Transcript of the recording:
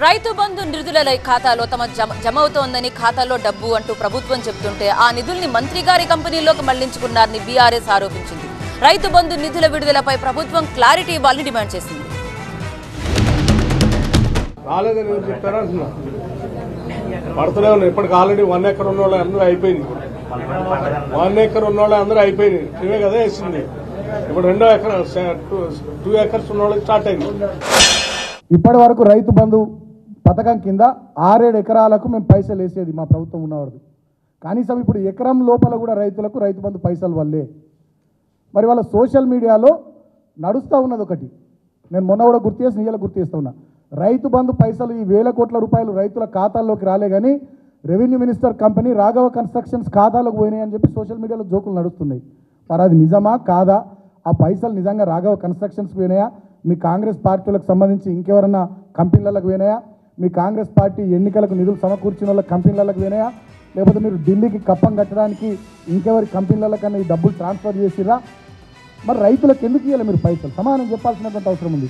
రైతు బంధు నిధుల ఖాతాలో తమ జమ అవుతోందని ఖాతాలో డబ్బు అంటూ ప్రభుత్వం చెబుతుంటే ఆ నిధుల్ని మంత్రి గారి కంపెనీలోకి మళ్లించుకున్నారని బీఆర్ఎస్ ఆరోపించింది. రైతు బంధు నిధుల విడుదలపై ప్రభుత్వం క్లారిటీ ఇవ్వాలని డిమాండ్ చేసింది. పడుతూనే ఉన్నాయి. ఇప్పటికి ఆల్రెడీ 1 ఎకర్ ఉన్న వాళ్ళు అందరూ అయిపోయింది. 1 ఎకర్ ఉన్న వాళ్ళు అందరూ అయిపోయింది. ఇవే కదా వేసింది. ఇప్పుడు 2 ఎకర్ 2 ఎకర్స్ ఉన్న వాళ్ళకి స్టార్ట్ అయింది. ఇప్పటి వరకు రైతు బంధు పథకం కింద 6-7 ఎకరాలకు మేము పైసలు వేసేది మా ప్రభుత్వం ఉన్నవాడు. కనీసం ఇప్పుడు ఎకరం లోపల కూడా రైతులకు రైతు బంధు పైసలు వల్లే. మరి వాళ్ళ సోషల్ మీడియాలో నడుస్తూ ఉన్నది ఒకటి, నేను మొన్న కూడా గుర్తు చేసి నీళ్ళ గుర్తు చేస్తూ ఉన్నా. రైతు బంధు పైసలు ఈ 1000 కోట్ల రూపాయలు రైతుల ఖాతాల్లోకి రాలే కానీ revenue minister company Raghava constructions ఖాతాలోకి పోయినాయి అని చెప్పి సోషల్ మీడియాలో జోకులు నడుస్తున్నాయి. మరి అది నిజమా కాదా? ఆ పైసలు నిజంగా రాఘవ కన్స్ట్రక్షన్స్కి పోయినాయా? మీ కాంగ్రెస్ పార్టీలకు సంబంధించి ఇంకెవరన్నా కంపెనీలకు పోయినాయా? మీ కాంగ్రెస్ పార్టీ ఎన్నికలకు నిధులు సమకూర్చిన వాళ్ళ కంపెనీలకు పోయినాయా? లేకపోతే మీరు ఢిల్లీకి కప్పం కట్టడానికి ఇంకెవరి కంపెనీలకన్నా ఈ డబ్బులు ట్రాన్స్ఫర్ చేసిరా? మరి రైతులకు ఎందుకు ఇవ్వాలి మీరు పైసలు? సమానం చెప్పాల్సినటువంటి అవసరం ఉంది.